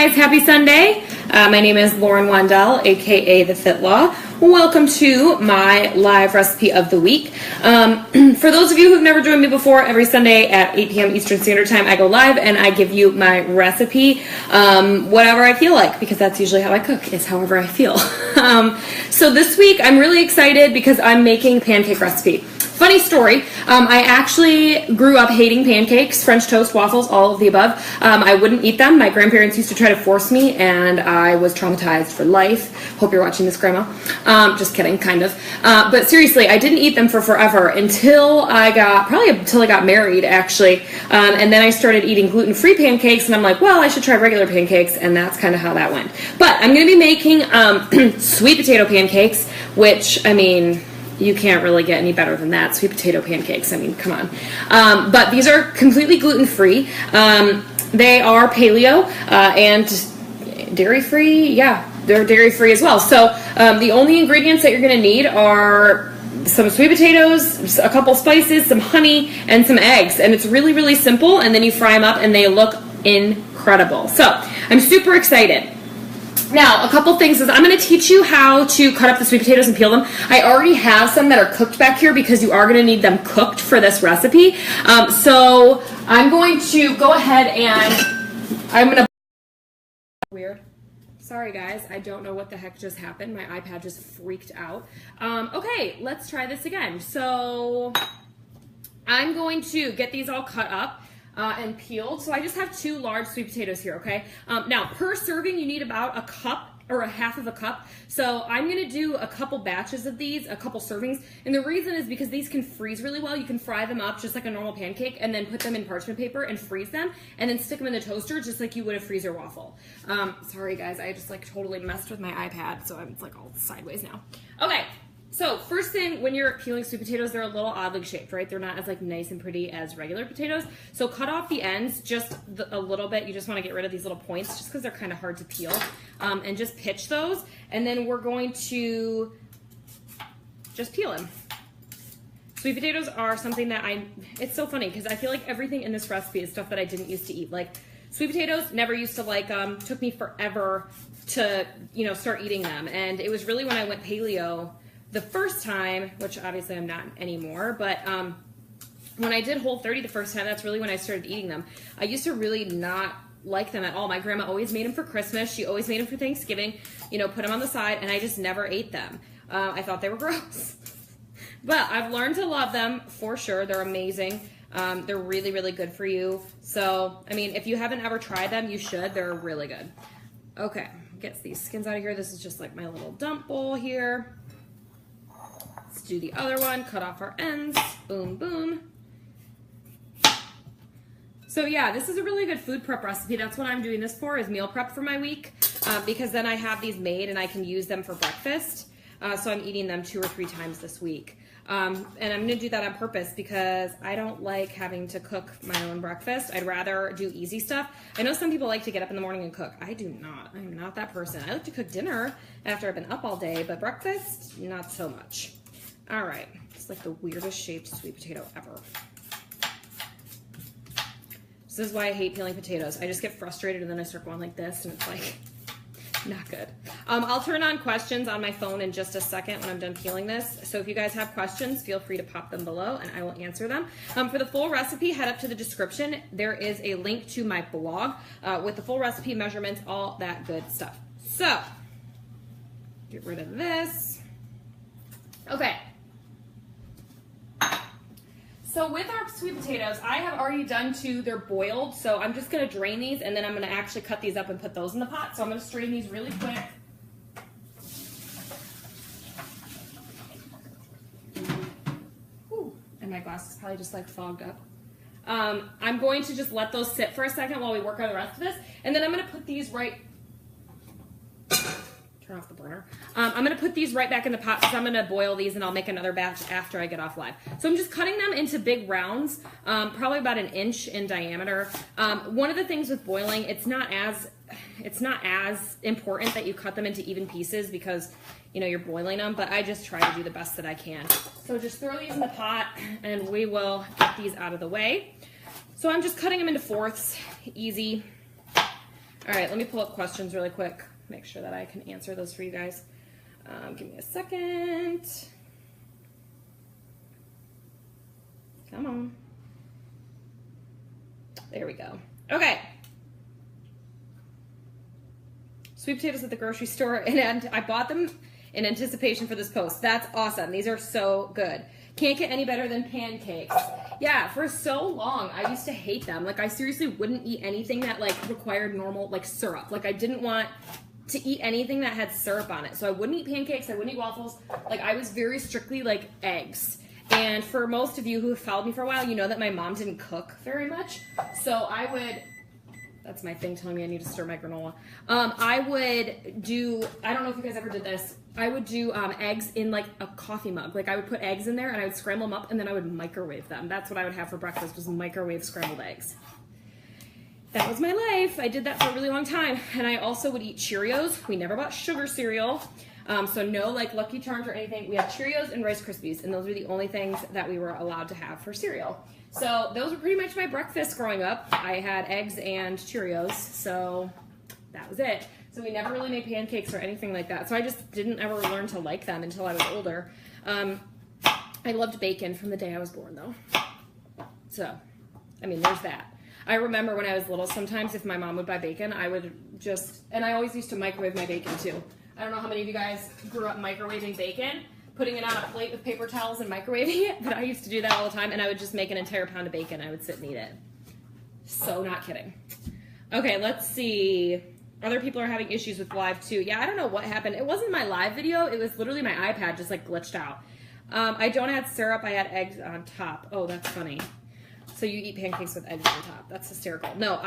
guys, happy Sunday. My name is Lauren Wandell, aka The Fit Law. Welcome to my live recipe of the week. For those of you who've never joined me before, every Sunday at 8 p.m. Eastern Standard Time, I go live and I give you my recipe, whatever I feel like, because that's usually how I cook, is however I feel. So this week, I'm really excited because I'm making pancake recipe. Funny story, I actually grew up hating pancakes, French toast, waffles, all of the above. I wouldn't eat them. My grandparents used to try to force me, and I was traumatized for life. Hope you're watching this, Grandma. Just kidding, kind of. But seriously, I didn't eat them for forever until I got married, actually. And then I started eating gluten-free pancakes, and I'm like, well, I should try regular pancakes, and that's kind of how that went. But I'm going to be making sweet potato pancakes, which, I mean, you can't really get any better than that. Sweet potato pancakes, I mean, come on. But these are completely gluten-free. They are paleo and dairy-free. Yeah, they're dairy-free as well. So the only ingredients that you're going to need are some sweet potatoes, a couple spices, some honey, and some eggs. And it's really, really simple. And then you fry them up, and they look incredible. So I'm super excited. Now, a couple things is I'm going to teach you how to cut up the sweet potatoes and peel them. I already have some that are cooked back here because you are going to need them cooked for this recipe. So I'm going to go ahead and I'm going to... Weird. Sorry, guys. I don't know what the heck just happened. My iPad just freaked out. Okay, let's try this again. So I'm going to get these all cut up and peeled. So I just have 2 large sweet potatoes here, okay? Now, per serving, you need about a cup or a half of a cup. So I'm gonna do a couple batches of these, a couple servings. And the reason is because these can freeze really well. You can fry them up just like a normal pancake and then put them in parchment paper and freeze them and then stick them in the toaster just like you would a freezer waffle. Sorry guys, I just like totally messed with my iPad, so I'm like all sideways now. Okay. So first thing, when you're peeling sweet potatoes, they're a little oddly shaped, right? They're not as like nice and pretty as regular potatoes. So cut off the ends just a little bit. You just want to get rid of these little points just because they're kind of hard to peel. And just pitch those. And then we're going to just peel them. Sweet potatoes are something that it's so funny because I feel like everything in this recipe is stuff that I didn't used to eat. Like sweet potatoes, never used to like them. Took me forever to, start eating them. And it was really when I went paleo the first time, which obviously I'm not anymore, but when I did Whole30 the first time, that's really when I started eating them. I used to really not like them at all. My grandma always made them for Christmas. She always made them for Thanksgiving, put them on the side, and I just never ate them. I thought they were gross. But I've learned to love them for sure. They're amazing. They're really, really good for you. So, I mean, if you haven't ever tried them, you should. They're really good. Okay, get these skins out of here. This is just like my little dump bowl here. Let's do the other one, cut off our ends, boom, boom. So yeah, this is a really good food prep recipe. That's what I'm doing this for, is meal prep for my week, because then I have these made and I can use them for breakfast. So I'm eating them 2 or 3 times this week. And I'm gonna do that on purpose because I don't like having to cook my own breakfast. I'd rather do easy stuff. I know some people like to get up in the morning and cook. I do not. I'm not that person. I like to cook dinner after I've been up all day, but breakfast, not so much. All right, it's like the weirdest shaped sweet potato ever. This is why I hate peeling potatoes. I just get frustrated and then I start going like this and it's like, not good. I'll turn on questions on my phone in just a second when I'm done peeling this. So if you guys have questions, feel free to pop them below and I will answer them. For the full recipe, head up to the description. There is a link to my blog with the full recipe, measurements, all that good stuff. So, get rid of this. Okay. So with our sweet potatoes, I have already done 2. They're boiled, so I'm just going to drain these, and then I'm going to actually cut these up and put those in the pot. So I'm going to strain these really quick. Ooh, and my glass is probably just like fogged up. I'm going to just let those sit for a second while we work on the rest of this, and then I'm going to put these right... Turn off the burner. I'm going to put these right back in the pot because I'm going to boil these and I'll make another batch after I get off live. So I'm just cutting them into big rounds, probably about 1 inch in diameter. One of the things with boiling, it's not as important that you cut them into even pieces because you're boiling them, but I just try to do the best that I can. So just throw these in the pot and we will get these out of the way. So I'm just cutting them into fourths, easy. All right, let me pull up questions really quick. Make sure that I can answer those for you guys. Give me a second. Come on. There we go. Okay. Sweet potatoes at the grocery store, and I bought them in anticipation for this post. That's awesome. These are so good. Can't get any better than pancakes. Yeah, for so long, I used to hate them. Like, I seriously wouldn't eat anything that, like, required normal, like, syrup. Like, I didn't want to eat anything that had syrup on it. So I wouldn't eat pancakes. I wouldn't eat waffles. Like, I was very strictly, like, eggs. And for most of you who have followed me for a while, you know that my mom didn't cook very much. So I would... That's my thing telling me I need to stir my granola. I would do, I don't know if you guys ever did this, I would do eggs in like a coffee mug. Like I would put eggs in there and I would scramble them up and then I would microwave them. That's what I would have for breakfast, was microwave scrambled eggs. That was my life. I did that for a really long time. And I also would eat Cheerios. We never bought sugar cereal. So no like Lucky Charms or anything. We had Cheerios and Rice Krispies, and those were the only things that we were allowed to have for cereal. So those were pretty much my breakfast growing up. I had eggs and Cheerios, so that was it. So we never really made pancakes or anything like that. So I just didn't ever learn to like them until I was older. I loved bacon from the day I was born, though. So, I mean, there's that. I remember when I was little, sometimes if my mom would buy bacon, I would just, and I always used to microwave my bacon too. I don't know how many of you guys grew up microwaving bacon, putting it on a plate with paper towels and microwaving it, but I used to do that all the time, and I would just make an entire pound of bacon. I would sit and eat it. So not kidding. Okay, let's see. Other people are having issues with live too. Yeah, I don't know what happened. It wasn't my live video. It was literally my iPad just like glitched out. I don't add syrup. I add eggs on top. Oh, that's funny. So you eat pancakes with eggs on top. That's hysterical. No,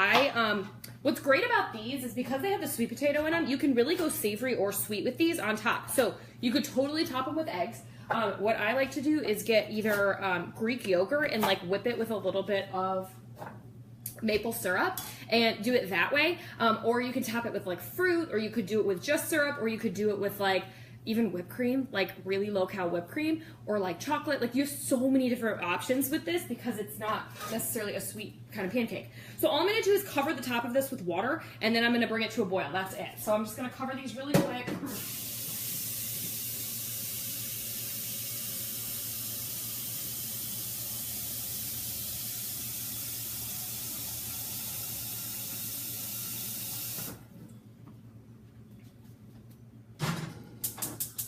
what's great about these is because they have the sweet potato in them, you can really go savory or sweet with these on top. So you could totally top them with eggs. What I like to do is get either Greek yogurt and like whip it with a little bit of maple syrup and do it that way. Or you can top it with like fruit, or you could do it with just syrup, or you could do it with like even whipped cream, like really low-cal whipped cream, or like chocolate. Like you have so many different options with this because it's not necessarily a sweet kind of pancake. So all I'm gonna do is cover the top of this with water, and then I'm gonna bring it to a boil. That's it. So I'm just gonna cover these really quick.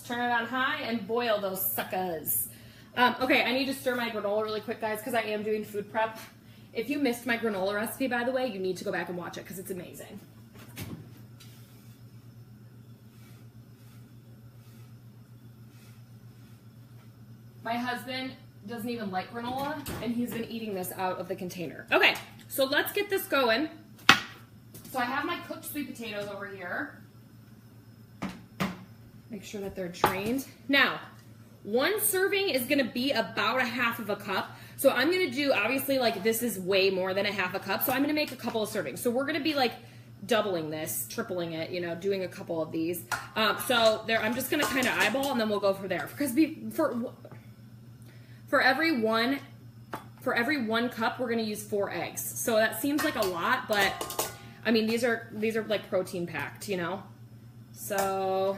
Turn it on high and boil those suckers. Okay, I need to stir my granola really quick, guys, because I am doing food prep. If you missed my granola recipe, by the way, you need to go back and watch it because it's amazing. My husband doesn't even like granola, and he's been eating this out of the container. Okay, so let's get this going. So I have my cooked sweet potatoes over here. Make sure that they're drained. Now, one serving is gonna be about 1/2 of a cup. So I'm gonna do, obviously, like this is way more than 1/2 a cup. So I'm gonna make a couple of servings. So we're gonna be like doubling this, tripling it, you know, doing a couple of these. So there, I'm just gonna kind of eyeball and then we'll go from there. Because for every one cup, we're gonna use 4 eggs. So that seems like a lot, but I mean, these are like protein packed, you know? So,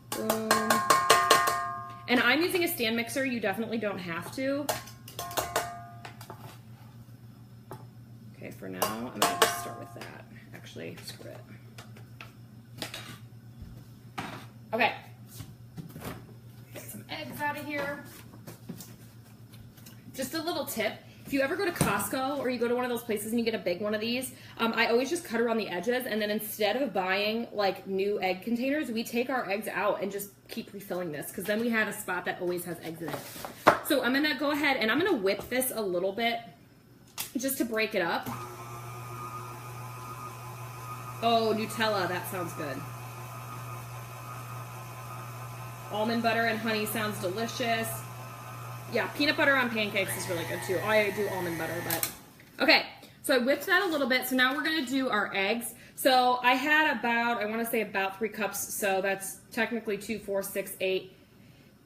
boom. And I'm using a stand mixer. You definitely don't have to. Okay, for now, I'm gonna just start with that. Actually, screw it. Okay. Get some eggs out of here. Just a little tip. If you ever go to Costco or you go to one of those places and you get a big one of these, I always just cut around the edges, and then instead of buying like new egg containers, we take our eggs out and just keep refilling this, because then we have a spot that always has eggs in it. So I'm gonna go ahead and I'm gonna whip this a little bit just to break it up. Oh, Nutella, that sounds good. Almond butter and honey sounds delicious. Yeah, peanut butter on pancakes is really good too. I do almond butter, but okay. So I whipped that a little bit. So now we're gonna do our eggs. So I had about, I wanna say about 3 cups. So that's technically 2, 4, 6, 8,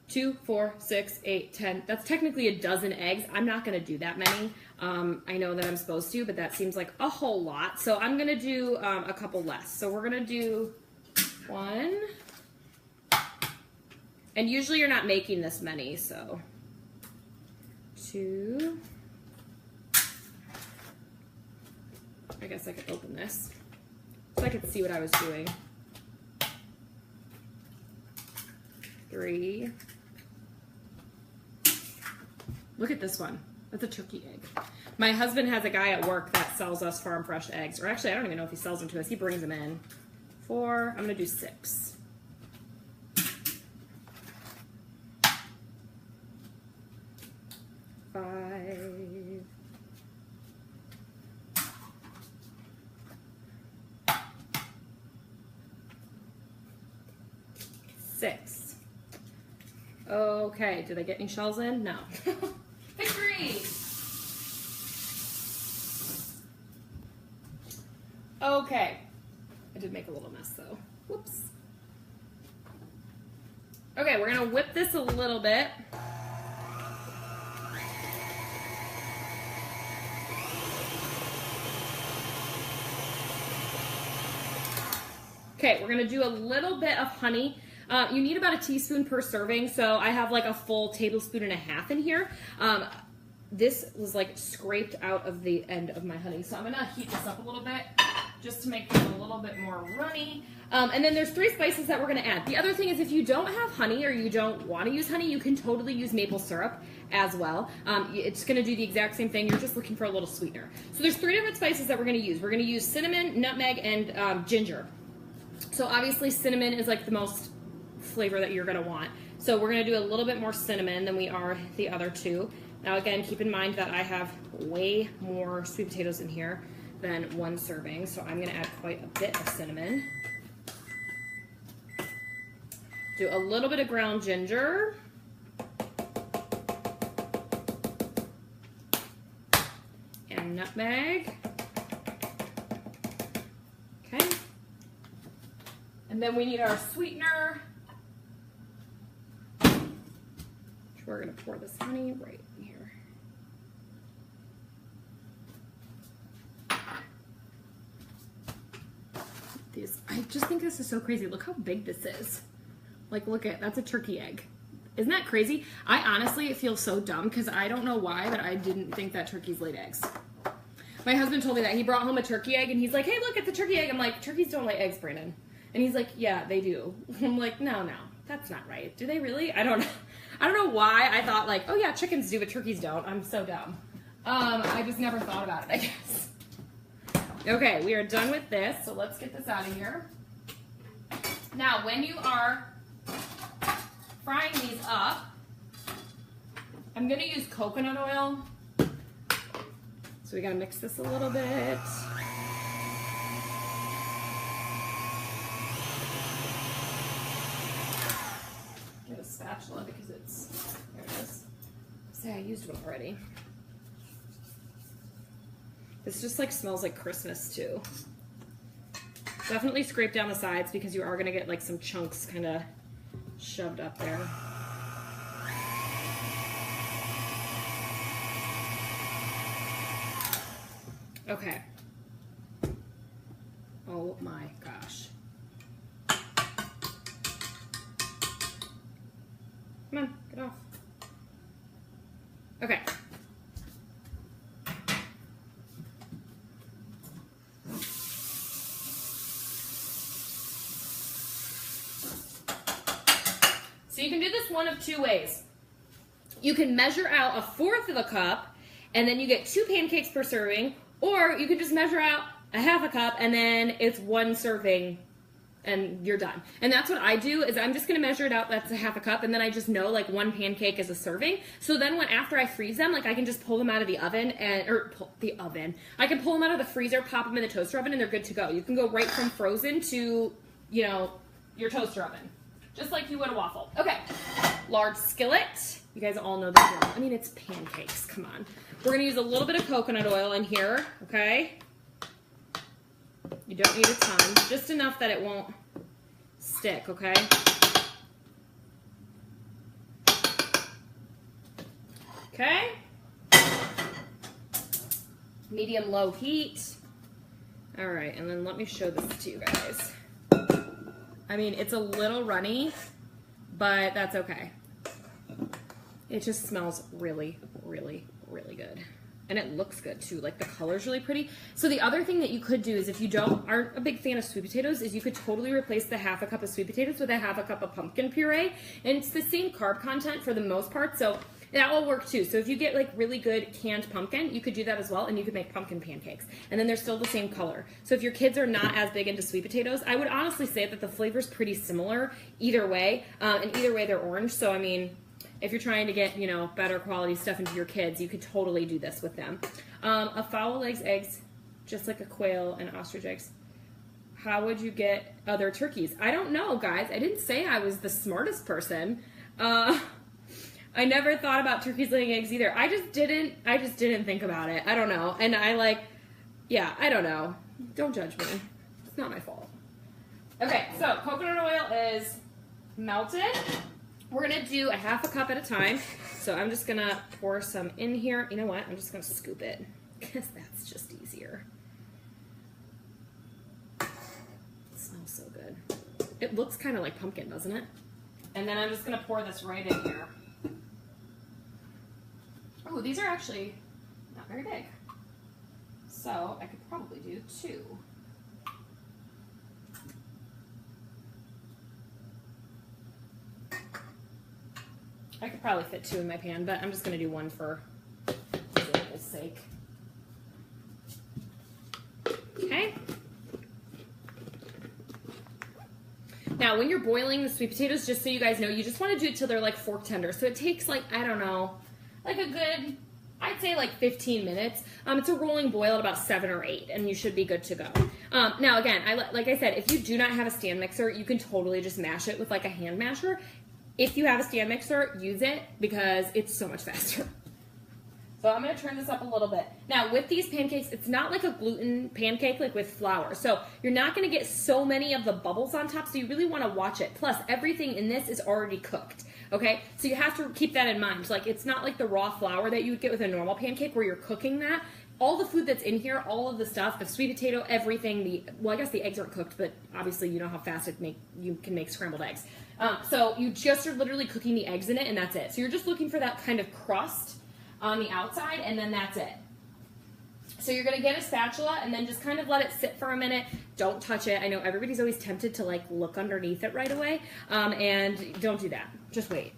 2, 4, 6, 8, 10. That's technically a dozen eggs. I'm not gonna do that many. I know that I'm supposed to, but that seems like a whole lot. So I'm going to do a couple less. So we're going to do 1. And usually you're not making this many, so 2. I guess I could open this so I could see what I was doing. 3. Look at this one. That's a turkey egg. My husband has a guy at work that sells us farm fresh eggs. Or actually, I don't even know if he sells them to us. He brings them in. 4. I'm going to do 6. 5. 6. Okay, did I get any shells in? No. Victory! Okay. I did make a little mess though. Whoops. Okay, we're gonna whip this a little bit. Okay, we're gonna do a little bit of honey. You need about a teaspoon per serving, so I have like a full tablespoon and a half in here. This was like scraped out of the end of my honey, so I'm gonna heat this up a little bit just to make it a little bit more runny. And then there's 3 spices that we're gonna add. The other thing is if you don't have honey or you don't wanna use honey, you can totally use maple syrup as well. It's gonna do the exact same thing. You're just looking for a little sweetener. So there's 3 different spices that we're gonna use. We're gonna use cinnamon, nutmeg, and ginger. So obviously cinnamon is like the most flavor that you're gonna want. So we're gonna do a little bit more cinnamon than we are the other 2. Now again, keep in mind that I have way more sweet potatoes in here than 1 serving, so I'm gonna add quite a bit of cinnamon. Do a little bit of ground ginger. And nutmeg. Okay. And then we need our sweetener. We're gonna pour this honey right in here. I just think this is so crazy. Look how big this is. Like, look at, that's a turkey egg. Isn't that crazy? I honestly feel so dumb because I don't know why, but I didn't think that turkeys laid eggs. My husband told me that. He brought home a turkey egg and he's like, hey, look, it's a turkey egg. I'm like, turkeys don't lay eggs, Brandon. And he's like, yeah, they do. I'm like, no, that's not right. Do they really? I don't know why I thought like, oh yeah, chickens do, but turkeys don't. I'm so dumb. I just never thought about it, I guess. Okay, we are done with this, so let's get this out of here. Now, when you are frying these up, I'm gonna use coconut oil. So we gotta mix this a little bit. Get a spatula because it's, there it is. Say I used one already. This just like smells like Christmas too. Definitely scrape down the sides because you are gonna get like some chunks kind of shoved up there. Okay. Oh my gosh. Come on, get off. Okay. So you can do this one of 2 ways. You can measure out 1/4 of a cup and then you get 2 pancakes per serving, or you can just measure out 1/2 cup and then it's 1 serving and you're done. And that's what I do, is I'm just gonna measure it out, that's 1/2 cup, and then I just know like 1 pancake is a serving. So then when after I freeze them, like I can just pull them out of the oven I can pull them out of the freezer, pop them in the toaster oven, and they're good to go. You can go right from frozen to, you know, your toaster oven. Just like you would a waffle. Okay, large skillet. You guys all know the drill. I mean, it's pancakes, come on. We're gonna use a little bit of coconut oil in here, okay? You don't need a ton, just enough that it won't stick, okay? Okay. medium low heat. All right, and then let me show this to you guys. I mean, it's a little runny, but that's okay. It just smells really, really, really good. And it looks good too. Like the color's really pretty. So the other thing that you could do is if you aren't a big fan of sweet potatoes is you could totally replace the half a cup of sweet potatoes with a half a cup of pumpkin puree. And it's the same carb content for the most part. So that will work too. So if you get like really good canned pumpkin, you could do that as well, and you could make pumpkin pancakes. And then they're still the same color. So if your kids are not as big into sweet potatoes, I would honestly say that the flavor's pretty similar either way. And either way, they're orange. So I mean, if you're trying to get, you know, better quality stuff into your kids, you could totally do this with them. A fowl lays eggs, just like a quail and ostrich eggs. How would you get other turkeys? I don't know, guys. I didn't say I was the smartest person. I never thought about turkeys laying eggs either. I just didn't think about it. I don't know. And yeah, I don't know. Don't judge me. It's not my fault. Okay, so coconut oil is melted. We're gonna do a half a cup at a time. So I'm just gonna pour some in here. You know what? I'm just gonna scoop it because that's just easier. It smells so good. It looks kind of like pumpkin, doesn't it? And then I'm just gonna pour this right in here. Oh, these are actually not very big. So I could probably do 2. I could probably fit 2 in my pan, but I'm just going to do 1 for example's sake. Okay. Now, when you're boiling the sweet potatoes, just so you guys know, you just want to do it till they're like fork tender. So it takes like, I don't know, like a good, I'd say like 15 minutes. It's a rolling boil at about 7 or 8, and you should be good to go. Now, again, like I said, if you do not have a stand mixer, you can totally just mash it with like a hand masher. If you have a stand mixer, use it because it's so much faster. So I'm going to turn this up a little bit. Now with these pancakes, it's not like a gluten pancake like with flour. So you're not going to get so many of the bubbles on top, so you really want to watch it. Plus everything in this is already cooked. Okay, so you have to keep that in mind. Like it's not like the raw flour that you would get with a normal pancake where you're cooking that. All the food that's in here, all of the stuff, the sweet potato, everything, well, I guess the eggs aren't cooked, but obviously you know how fast you can make scrambled eggs. So you just are literally cooking the eggs in it, and that's it. So you're just looking for that kind of crust on the outside, and then that's it. So you're gonna get a spatula and then just kind of let it sit for a minute. Don't touch it. I know everybody's always tempted to like look underneath it right away, and don't do that. Just wait.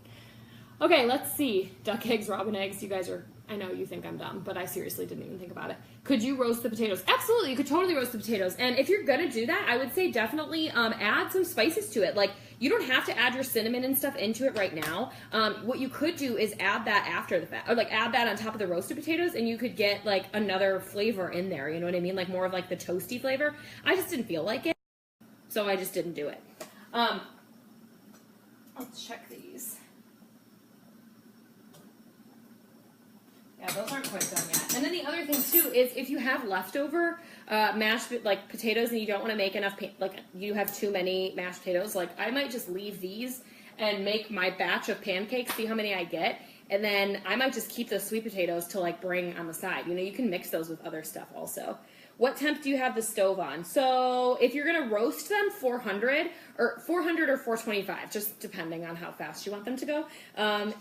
Okay, let's see. Duck eggs, robin eggs. You guys are, I know you think I'm dumb, but I seriously didn't even think about it. Could you roast the potatoes? Absolutely, you could totally roast the potatoes. And if you're gonna do that, I would say definitely add some spices to it. Like, you don't have to add your cinnamon and stuff into it right now. What you could do is add that after the fact, or like add that on top of the roasted potatoes, and you could get like another flavor in there, you know what I mean? Like more of like the toasty flavor. I just didn't feel like it, so I just didn't do it. Let's check these. Yeah, those aren't quite done yet. And then the other thing too is if you have leftover mashed like potatoes and you don't want to make enough, like you have too many mashed potatoes, like I might just leave these and make my batch of pancakes, see how many I get, and then I might just keep those sweet potatoes to like bring on the side. You know, you can mix those with other stuff also. What temp do you have the stove on? So if you're gonna roast them, 400 or 425, just depending on how fast you want them to go.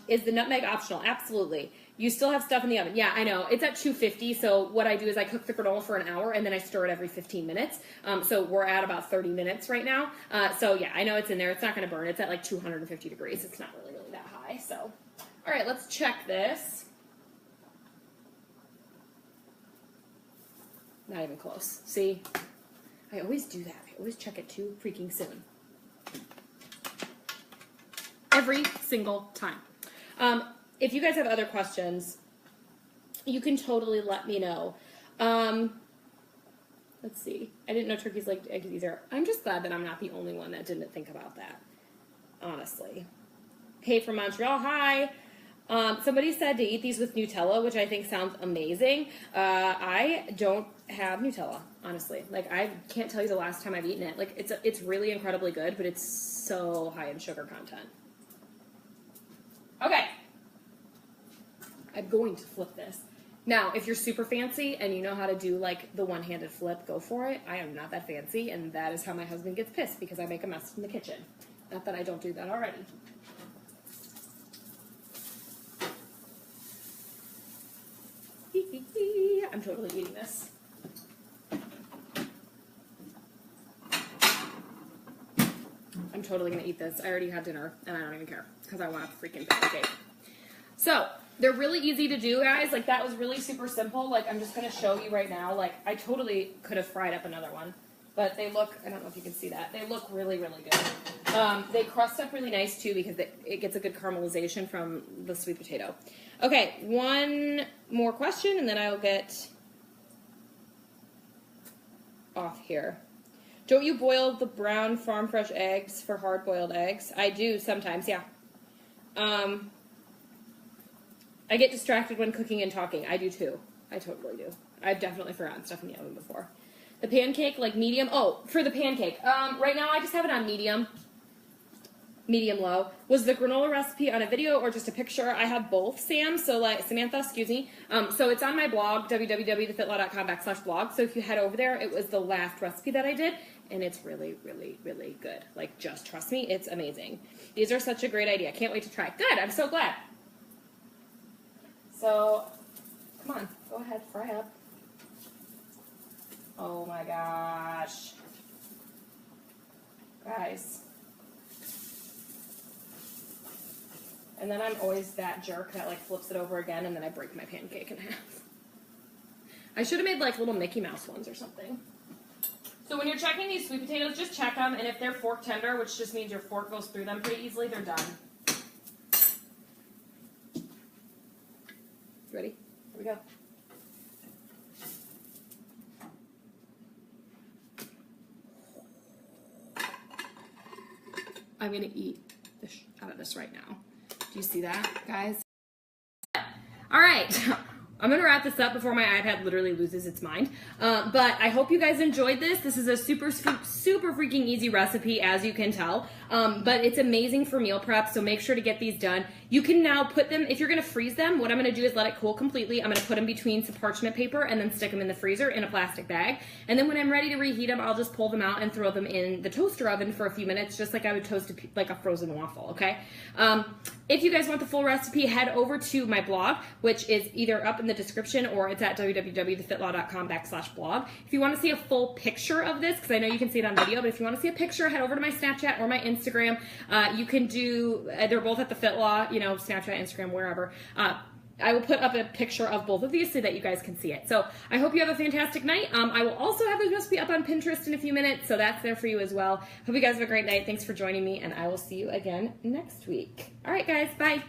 Is the nutmeg optional? Absolutely. You still have stuff in the oven. Yeah, I know. It's at 250, so what I do is I cook the granola for an hour, and then I stir it every 15 minutes. So we're at about 30 minutes right now. So yeah, I know it's in there. It's not gonna burn. It's at like 250 degrees. It's not really that high. So, all right, let's check this. Not even close. See? I always do that. I always check it too freaking soon. Every single time. If you guys have other questions, you can totally let me know. Let's see. I didn't know turkeys liked eggs either. I'm just glad that I'm not the only one that didn't think about that. Honestly. Hey from Montreal, hi. Somebody said to eat these with Nutella, which I think sounds amazing. I don't have Nutella, honestly. Like, I can't tell you the last time I've eaten it. Like, it's really incredibly good, but it's so high in sugar content. Okay. I'm going to flip this. Now, if you're super fancy and you know how to do like the one-handed flip, go for it. I am not that fancy, and that is how my husband gets pissed, because I make a mess in the kitchen. Not that I don't do that already. I'm totally eating this. I'm totally gonna eat this. I already had dinner and I don't even care because I want a freaking pancake. So they're really easy to do, guys. Like, that was really super simple. Like, I'm just gonna show you right now. Like, I totally could have fried up another one, but they look, I don't know if you can see that. They look really, really good. They crust up really nice too, because it gets a good caramelization from the sweet potato. Okay, one more question and then I'll get off here. Don't you boil the brown farm fresh eggs for hard boiled eggs? I do sometimes, yeah. I get distracted when cooking and talking. I do too. I totally do. I've definitely forgotten stuff in the oven before. The pancake, like medium. Oh, for the pancake. Right now I just have it on medium. Medium low. Was the granola recipe on a video or just a picture? I have both, Sam. So like, Samantha, excuse me. So it's on my blog, www.thefitlaw.com/blog. So if you head over there, it was the last recipe that I did. And it's really, really, really good. Like, just trust me, it's amazing. These are such a great idea. Can't wait to try. Good, I'm so glad. So, come on, go ahead, fry up. Oh my gosh. Guys. And then I'm always that jerk that like flips it over again and then I break my pancake in half. I should have made like little Mickey Mouse ones or something. So when you're checking these sweet potatoes, just check them, and if they're fork tender, which just means your fork goes through them pretty easily, they're done. Ready? Here we go. I'm going to eat out of this right now. Do you see that, guys? All right. I'm going to wrap this up before my iPad literally loses its mind. But I hope you guys enjoyed this. This is a super freaking easy recipe, as you can tell. But it's amazing for meal prep, so make sure to get these done. You can now put them, if you're going to freeze them, what I'm going to do is let it cool completely. I'm going to put them between some parchment paper and then stick them in the freezer in a plastic bag. And then when I'm ready to reheat them, I'll just pull them out and throw them in the toaster oven for a few minutes, just like I would toast like a frozen waffle, okay? If you guys want the full recipe, head over to my blog, which is either up in the description or it's at www.thefitlaw.com/blog. If you want to see a full picture of this, because I know you can see it on video, but if you want to see a picture, head over to my Snapchat or my Instagram. You can do, they're both at the Fitlaw, you know, Snapchat, Instagram, wherever. I will put up a picture of both of these so that you guys can see it. So I hope you have a fantastic night. I will also have this recipe up on Pinterest in a few minutes, so that's there for you as well. Hope you guys have a great night. Thanks for joining me, and I will see you again next week. All right, guys, bye.